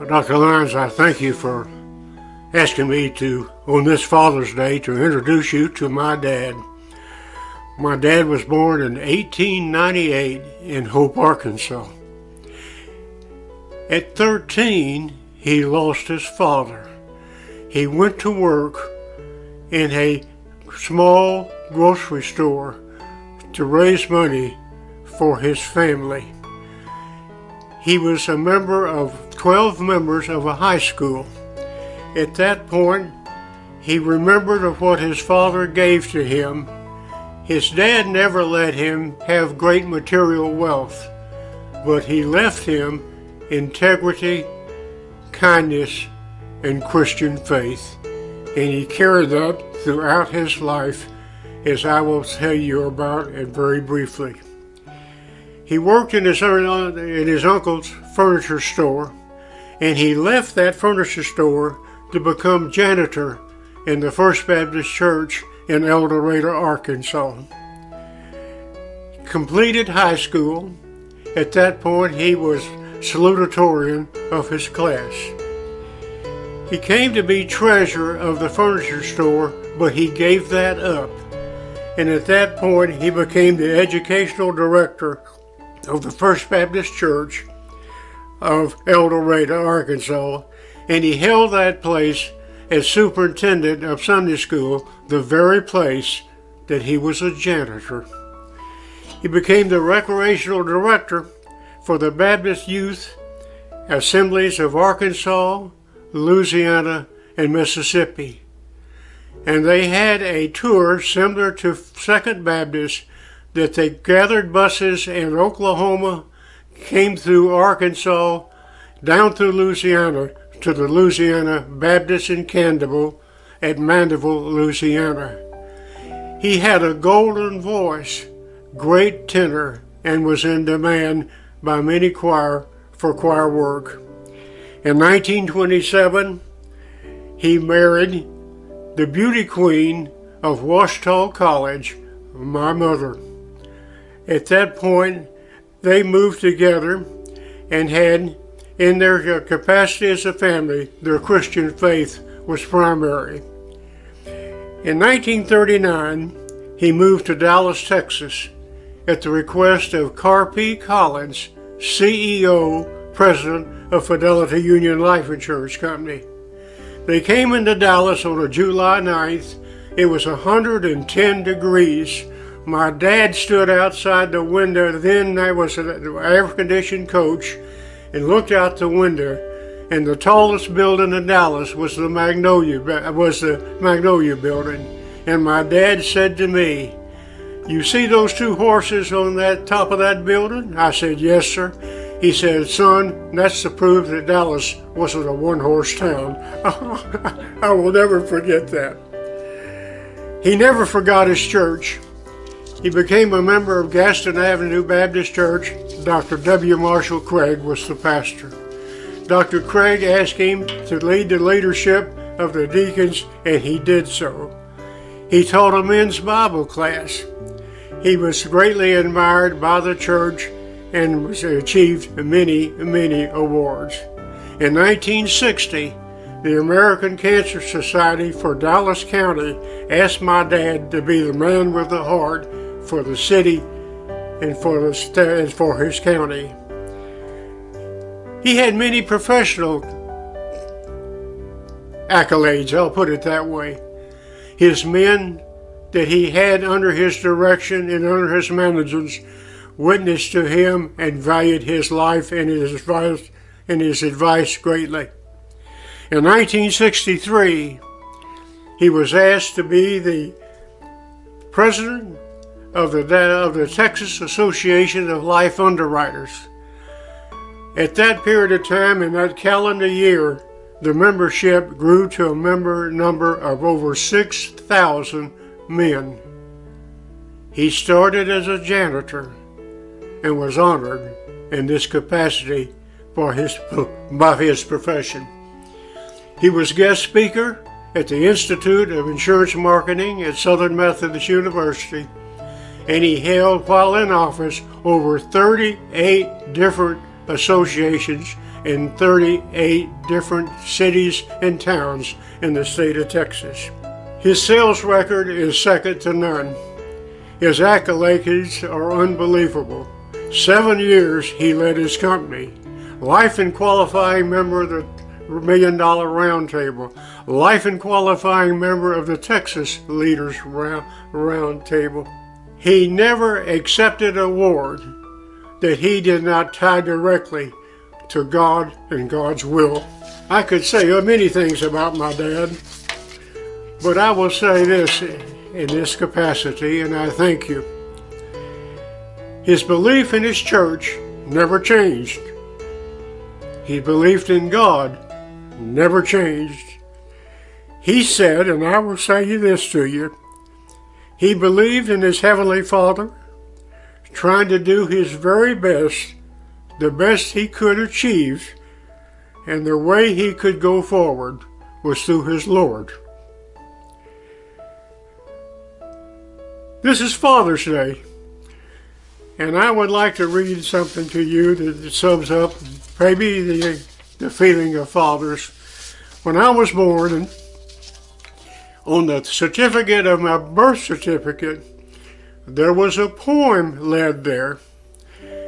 Dr. Lyons, I thank you for asking me to, on this Father's Day, to introduce you to my dad. My dad was born in 1898 in Hope, Arkansas. At 13, he lost his father. He went to work in a small grocery store to raise money for his family. He was a member of 12 members of a high school. At that point, he remembered of what his father gave to him. His dad never let him have great material wealth, but he left him integrity, kindness, and Christian faith. And he carried that throughout his life, as I will tell you about it very briefly. He worked in his uncle's furniture store, and he left that furniture store to become janitor in the First Baptist Church in El Dorado, Arkansas. Completed high school. At that point, he was salutatorian of his class. He came to be treasurer of the furniture store, but he gave that up. And at that point, he became the educational director of the First Baptist Church of El Dorado, Arkansas, and he held that place as superintendent of Sunday school, the very place that he was a janitor. He became the recreational director for the Baptist Youth Assemblies of Arkansas, Louisiana, and Mississippi. And they had a tour similar to Second Baptist, that they gathered buses in Oklahoma, came through Arkansas, down through Louisiana to the Louisiana Baptist encampment at Mandeville, Louisiana. He had a golden voice, great tenor, and was in demand by many for choir work. In 1927, he married the beauty queen of Washita College, my mother. At that point, they moved together and had, in their capacity as a family, their Christian faith was primary. In 1939, he moved to Dallas, Texas, at the request of Carp Collins, CEO, President of Fidelity Union Life Insurance Company. They came into Dallas on a July 9th. It was 110 degrees. My dad stood outside the window, then there was an air-conditioned coach, and looked out the window, and the tallest building in Dallas was the Magnolia Building. And my dad said to me, "You see those two horses on that top of that building?" I said, "Yes, sir." He said, "Son, that's to prove that Dallas wasn't a one-horse town." I will never forget that. He never forgot his church. He became a member of Gaston Avenue Baptist Church. Dr. W. Marshall Craig was the pastor. Dr. Craig asked him to lead the leadership of the deacons, and he did so. He taught a men's Bible class. He was greatly admired by the church and achieved many, many awards. In 1960, the American Cancer Society for Dallas County asked my dad to be the man with the heart for the city and for his county. He had many professional accolades, I'll put it that way. His men that he had under his direction and under his management witnessed to him and valued his life and his advice greatly. In 1963, he was asked to be the president of the Texas Association of Life Underwriters. At that period of time, in that calendar year, the membership grew to a number of over 6,000 men. He started as a janitor and was honored in this capacity by his profession. He was guest speaker at the Institute of Insurance Marketing at Southern Methodist University, and he held, while in office, over 38 different associations in 38 different cities and towns in the state of Texas. His sales record is second to none. His accolades are unbelievable. 7 years he led his company. Life and qualifying member of the $1 Million Roundtable. Life and qualifying member of the Texas Leaders Roundtable. He never accepted an award that he did not tie directly to God and God's will. I could say many things about my dad, but I will say this in this capacity, and I thank you. His belief in his church never changed. His belief in God never changed. He said, and I will say this to you, he believed in his Heavenly Father, trying to do his very best, the best he could achieve, and the way he could go forward was through his Lord. This is Father's Day, and I would like to read something to you that sums up maybe the feeling of fathers. When I was born, and on the certificate of my birth certificate, there was a poem led there,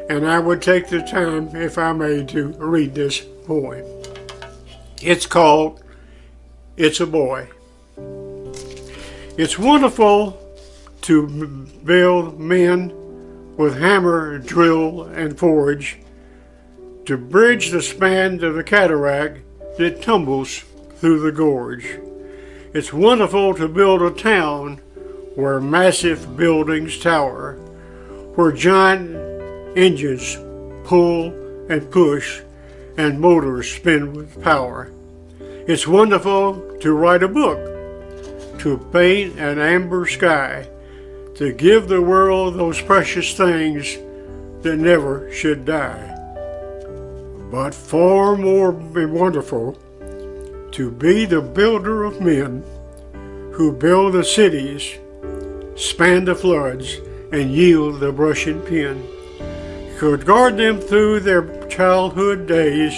and I would take the time, if I may, to read this poem. It's called, It's a Boy. It's wonderful to build men with hammer, drill, and forge, to bridge the span of the cataract that tumbles through the gorge. It's wonderful to build a town where massive buildings tower, where giant engines pull and push and motors spin with power. It's wonderful to write a book, to paint an amber sky, to give the world those precious things that never should die. But far more wonderful to be the builder of men who build the cities, span the floods, and yield the brush and pen, could guard them through their childhood days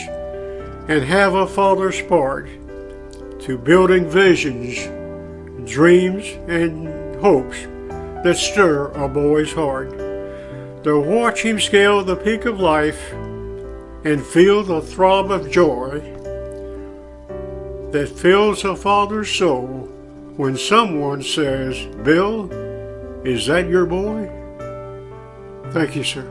and have a father's part to building visions, dreams, and hopes that stir a boy's heart. To watch him scale the peak of life and feel the throb of joy that fills a father's soul when someone says, "Bill, is that your boy?" Thank you, sir.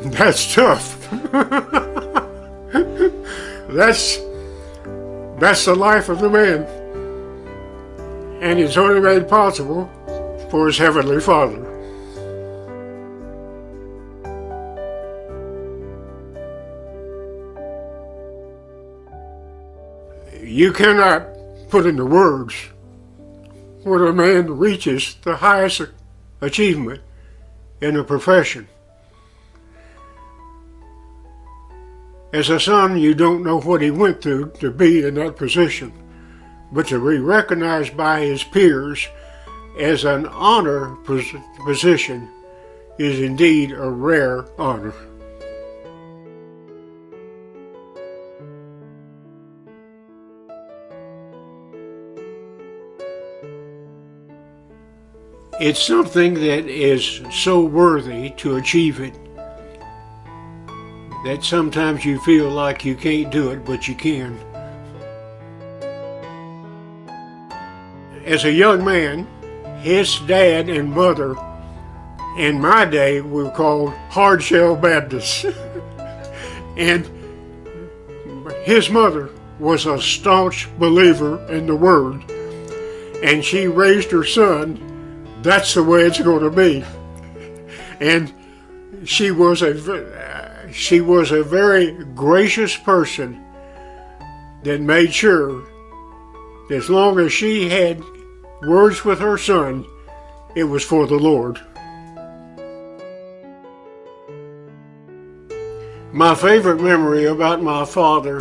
That's tough. That's the life of the man. And it's only made possible for his Heavenly Father. You cannot put into words when a man reaches the highest achievement in a profession. As a son, you don't know what he went through to be in that position, but to be recognized by his peers as an honor position is indeed a rare honor. It's something that is so worthy to achieve it that sometimes you feel like you can't do it, but you can. As a young man, his dad and mother, in my day, were called hard-shell Baptists. And his mother was a staunch believer in the Word. And she raised her son, that's the way it's going to be. And she was a very gracious person that made sure that as long as she had words with her son, it was for the Lord. My favorite memory about my father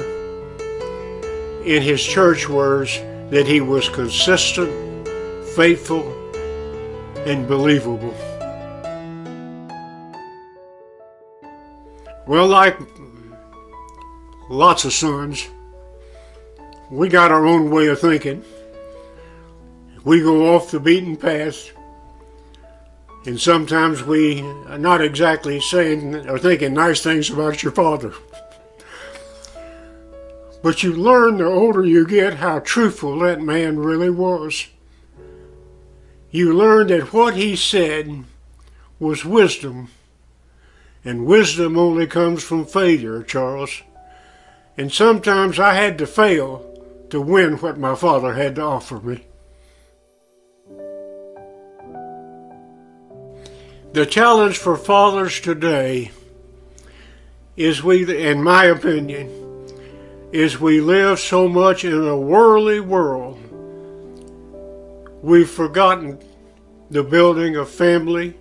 in his church was that he was consistent, faithful, and believable. Well, like lots of sons, we got our own way of thinking. We go off the beaten path, and sometimes we are not exactly saying or thinking nice things about your father. But you learn the older you get how truthful that man really was. You learn that what he said was wisdom, and wisdom only comes from failure, Charles. And sometimes I had to fail to win what my father had to offer me. The challenge for fathers today is in my opinion, is we live so much in a worldly world, we've forgotten the building of family,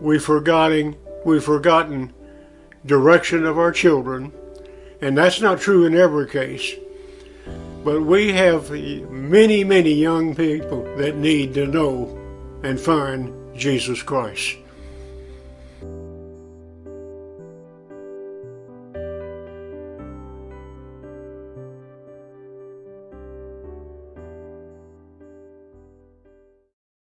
we've forgotten direction of our children, and that's not true in every case. But we have many, many young people that need to know and find Jesus Christ.